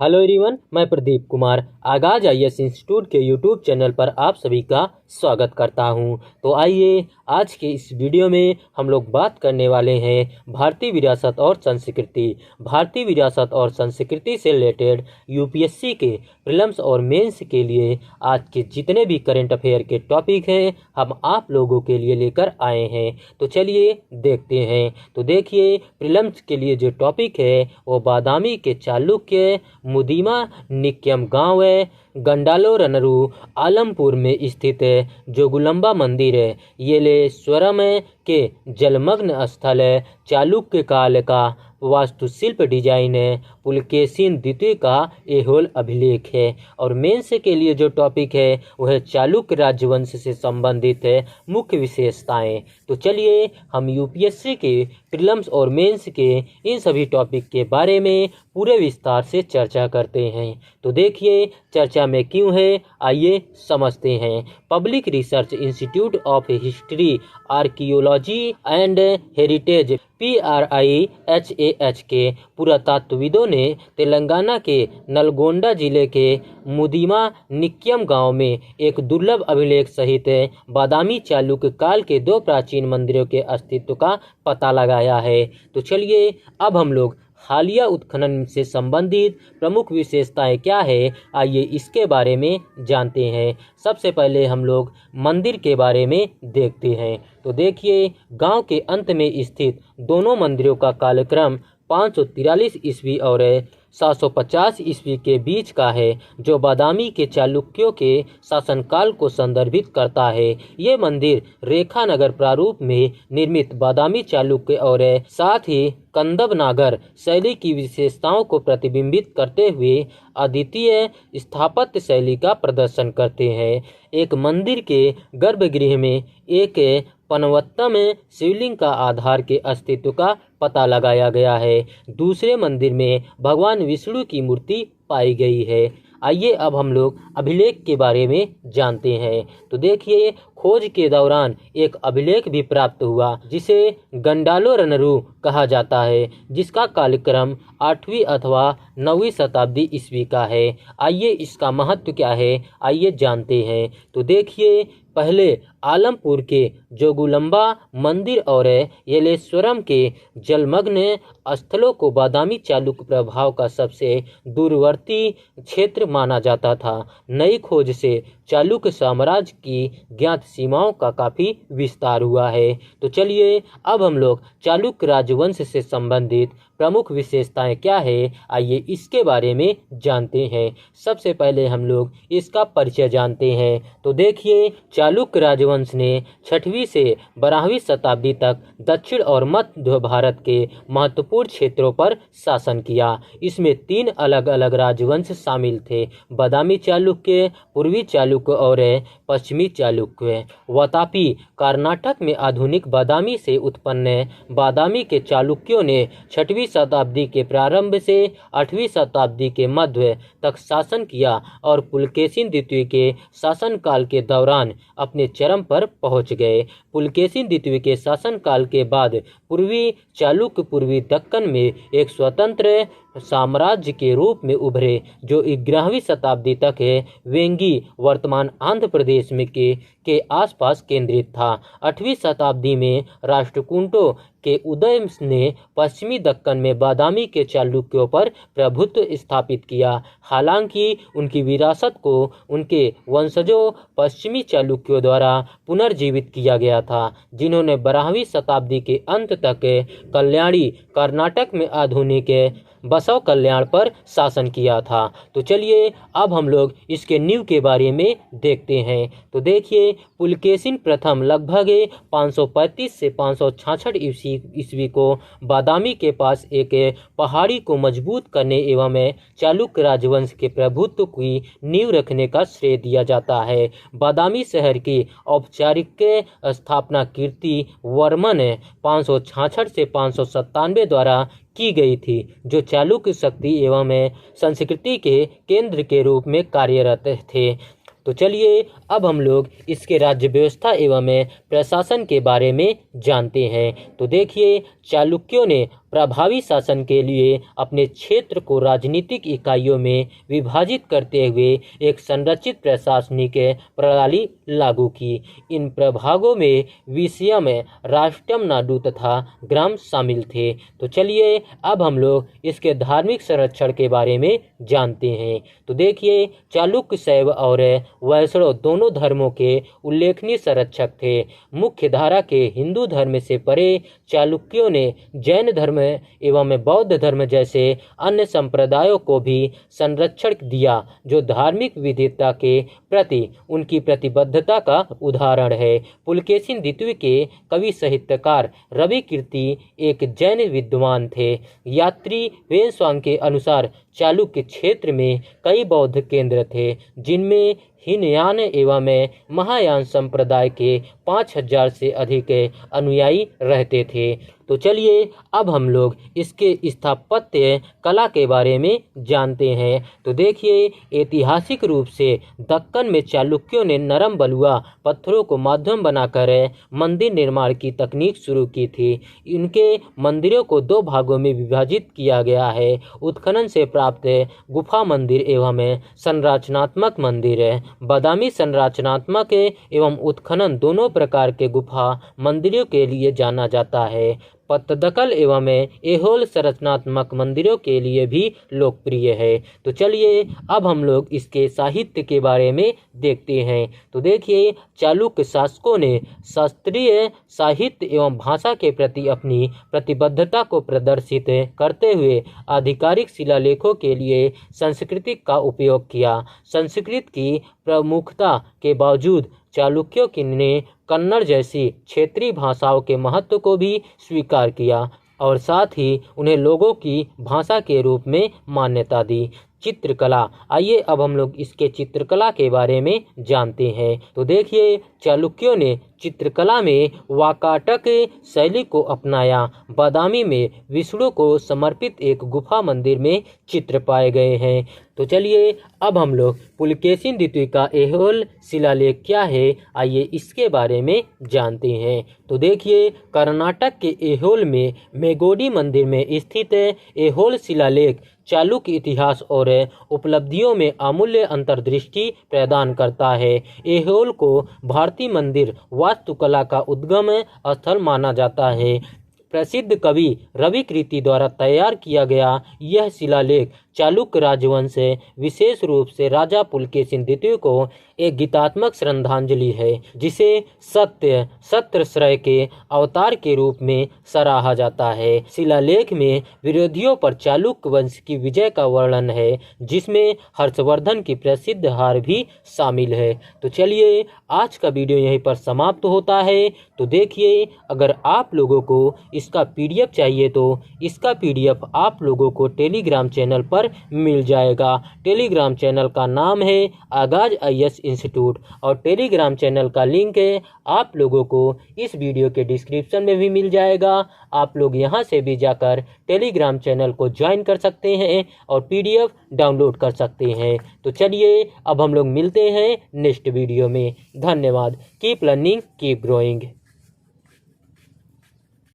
Hello everyone, मैं प्रदीप कुमार आगाज IAS institute के यूट्यूब चैनल पर आप सभी का स्वागत करता हूं। तो आइए आज के इस वीडियो में हम लोग बात करने वाले हैं भारतीय विरासत और संस्कृति। भारतीय विरासत और संस्कृति से रिलेटेड यूपीएससी के प्रीलिम्स और मेंस के लिए आज के जितने भी करंट अफेयर के टॉपिक हैं हम आप लोगों के लिए लेकर आए हैं। तो चलिए देखते हैं। तो देखिए, प्रीलिम्स के लिए जो टॉपिक है वो बादामी के चालुक्य मुदीमा निक्यम गांव है, गंडालोरनरू आलमपुर में स्थित है। जोगुलंबा मंदिर है, येलेश्वरम के जलमग्न स्थल है। चालुक्य काल का वास्तुशिल्प डिजाइन है। पुलकेशिन द्वितीय का ऐहोल अभिलेख है। और मेंस के लिए जो टॉपिक है वह चालुक्य राजवंश से संबंधित है मुख्य विशेषताएं। तो चलिए हम यूपीएससी के प्रीलिम्स और मेंस के इन सभी टॉपिक के बारे में पूरे विस्तार से चर्चा करते हैं। तो देखिए चर्चा में क्यों है, आइए समझते हैं। Public research institute of history archaeology and heritage PRIHAH के पुरातत्वविदों ने तेलंगाना के नलगोंडा जिले के मुदीमा निक्यम गांव में एक दुर्लभ अभिलेख सहित बादामी चालुक्य काल के 2 प्राचीन मंदिरों के अस्तित्व का पता लगाया है। तो चलिए अब हम लोग हालिया उत्खनन से संबंधित प्रमुख विशेषताएं क्या है, आइए इसके बारे में जानते हैं। सबसे पहले हम लोग मंदिर के बारे में देखते हैं। तो देखिए, गांव के अंत में स्थित दोनों मंदिरों का कालक्रम 543 ईस्वी और 750 ईस्वी के बीच का है, जो बादामी के चालुक्यों के शासनकाल को संदर्भित करता है। ये मंदिर रेखा नगर प्रारूप में निर्मित बादामी चालुक्य और साथ ही कंदब नागर शैली की विशेषताओं को प्रतिबिंबित करते हुए अद्वितीय स्थापत्य शैली का प्रदर्शन करते हैं। एक मंदिर के गर्भगृह में एक पनवत्तम शिवलिंग का आधार के अस्तित्व का पता लगाया गया है। दूसरे मंदिर में भगवान विष्णु की मूर्ति पाई गई है। आइए अब हम लोग अभिलेख के बारे में जानते हैं। तो देखिए, खोज के दौरान एक अभिलेख भी प्राप्त हुआ जिसे गंडालोरनरू कहा जाता है, जिसका कालक्रम 8वीं अथवा 9वीं शताब्दी ईस्वी का है। आइए इसका महत्व क्या है, आइए जानते हैं। तो देखिए, पहले आलमपुर के जोगुलंबा मंदिर और येलेश्वरम के जलमग्न स्थलों को बादामी चालुक्य प्रभाव का सबसे दूरवर्ती क्षेत्र माना जाता था। नई खोज से चालुक्य साम्राज्य की ज्ञात सीमाओं का काफ़ी विस्तार हुआ है। तो चलिए अब हम लोग चालुक्य राजवंश से संबंधित प्रमुख विशेषताएं क्या है, आइए इसके बारे में जानते हैं। सबसे पहले हम लोग इसका परिचय जानते हैं। तो देखिए, चालुक्य राजवंश ने 6वीं से 12वीं शताब्दी तक दक्षिण और मध्य भारत के महत्वपूर्ण क्षेत्रों पर शासन किया। इसमें 3 अलग अलग राजवंश शामिल थे: बादामी चालुक्य, पूर्वी चालुक्य और पश्चिमी चालुक्य। वातापी कर्नाटक में आधुनिक बादामी से उत्पन्न बादामी के चालुक्यों ने 6वीं शताब्दी के प्रारंभ से 8वीं शताब्दी के मध्य तक शासन किया और पुलकेशिन द्वितीय के शासनकाल के दौरान अपने चरम पर पहुंच गए। पुलकेशिन द्वितीय के शासनकाल के बाद पूर्वी चालुक्य पूर्वी दक्कन में एक स्वतंत्र साम्राज्य के रूप में उभरे, जो 11वीं शताब्दी तक वेंगी वर्तमान आंध्र प्रदेश में के आसपास केंद्रित था। 8वीं शताब्दी में राष्ट्रकूटों के उदय ने पश्चिमी दक्कन में बादामी के चालुक्यों पर प्रभुत्व स्थापित किया। हालांकि उनकी विरासत को उनके वंशजों पश्चिमी चालुक्यों द्वारा पुनर्जीवित किया गया था, जिन्होंने 12वीं शताब्दी के अंत तक कल्याणी कर्नाटक में आधुनिक बसव कल्याण पर शासन किया था। तो चलिए अब हम लोग इसके नींव के बारे में देखते हैं। तो देखिए, पुलकेशिन प्रथम लगभग 535 से 566 ईस्वी को बादामी के पास एक पहाड़ी को मजबूत करने एवं चालुक्य राजवंश के प्रभुत्व की नींव रखने का श्रेय दिया जाता है। बादामी शहर की औपचारिक स्थापना कीर्ति वर्मन 566 से 597 द्वारा की गई थी, जो चालुक्य शक्ति एवं संस्कृति के केंद्र के रूप में कार्यरत थे। तो चलिए अब हम लोग इसके राज्य व्यवस्था एवं प्रशासन के बारे में जानते हैं। तो देखिए, चालुक्यों ने प्रभावी शासन के लिए अपने क्षेत्र को राजनीतिक इकाइयों में विभाजित करते हुए एक संरचित प्रशासनिक प्रणाली लागू की। इन प्रभागों में विषयम, राष्ट्रम नाडु तथा ग्राम शामिल थे। तो चलिए अब हम लोग इसके धार्मिक संरक्षण के बारे में जानते हैं। तो देखिए, चालुक्य शैव और वैष्णव दोनों धर्मों के उल्लेखनीय संरक्षक थे। मुख्य धारा के हिंदू धर्म से परे चालुक्यों ने जैन धर्म एवं बौद्ध धर्म जैसे अन्य संप्रदायों को भी संरक्षण दिया, जो धार्मिक विविधता के प्रति उनकी प्रतिबद्धता का उदाहरण है। पुलकेशिन द्वितीय के कवि साहित्यकार रवि कीर्ति एक जैन विद्वान थे। यात्री वेनस्वांग के अनुसार चालुक्य क्षेत्र में कई बौद्ध केंद्र थे, जिनमें हीनयान एवं महायान संप्रदाय के 5000 से अधिक अनुयायी रहते थे। तो चलिए अब हम लोग इसके स्थापत्य कला के बारे में जानते हैं। तो देखिए, ऐतिहासिक रूप से दक्कन में चालुक्यों ने नरम बलुआ पत्थरों को माध्यम बनाकर मंदिर निर्माण की तकनीक शुरू की थी। इनके मंदिरों को 2 भागों में विभाजित किया गया है: उत्खनन से प्राप्त गुफा मंदिर एवं संरचनात्मक मंदिर। बादामी संरचनात्मक एवं उत्खनन दोनों प्रकार के गुफा मंदिरों के लिए जाना जाता है। पत्तदकल एवं ऐहोल संरचनात्मक मंदिरों के लिए भी लोकप्रिय है। तो चलिए अब हम लोग इसके साहित्य के बारे में देखते हैं। तो देखिए, चालुक्य शासकों ने शास्त्रीय साहित्य एवं भाषा के प्रति अपनी प्रतिबद्धता को प्रदर्शित करते हुए आधिकारिक शिलालेखों के लिए संस्कृत का उपयोग किया। संस्कृत की प्रमुखता के बावजूद चालुक्यों ने कन्नड़ जैसी क्षेत्रीय भाषाओं के महत्व को भी स्वीकार किया और साथ ही उन्हें लोगों की भाषा के रूप में मान्यता दी। चित्रकला, आइए अब हम लोग इसके चित्रकला के बारे में जानते हैं। तो देखिए, चालुक्यों ने चित्रकला में वाकाटक शैली को अपनाया। बादामी में विष्णु को समर्पित एक गुफा मंदिर में चित्र पाए गए हैं। तो चलिए अब हम लोग पुलकेशिन द्वितीय का ऐहोल शिलालेख क्या है, आइए इसके बारे में जानते हैं। तो देखिए, कर्नाटक के ऐहोल में मेगोडी मंदिर में स्थित ऐहोल शिलालेख चालुक्य इतिहास और उपलब्धियों में अमूल्य अंतर्दृष्टि प्रदान करता है। ऐहोल को भारतीय मंदिर वास्तुकला का उद्गम स्थल माना जाता है। प्रसिद्ध कवि रवि कीर्ति द्वारा तैयार किया गया यह शिलालेख चालुक्य राजवंश विशेष रूप से राजा पुलकेशिन द्वितीय को एक गीतात्मक श्रद्धांजलि है, जिसे सत्रश्रय के अवतार के रूप में सराहा जाता है। शिलालेख में विरोधियों पर चालुक्य वंश की विजय का वर्णन है, जिसमें हर्षवर्धन की प्रसिद्ध हार भी शामिल है। तो चलिए आज का वीडियो यहीं पर समाप्त होता है। तो देखिए, अगर आप लोगों को इसका PDF चाहिए तो इसका PDF आप लोगों को टेलीग्राम चैनल पर मिल जाएगा। टेलीग्राम चैनल का नाम है आगाज IAS इंस्टीट्यूट और टेलीग्राम चैनल का लिंक है आप लोगों को इस वीडियो के डिस्क्रिप्शन में भी मिल जाएगा। आप लोग यहां से भी जाकर टेलीग्राम चैनल को ज्वाइन कर सकते हैं और PDF डाउनलोड कर सकते हैं। तो चलिए अब हम लोग मिलते हैं नेक्स्ट वीडियो में। धन्यवाद। Keep learning, keep growing.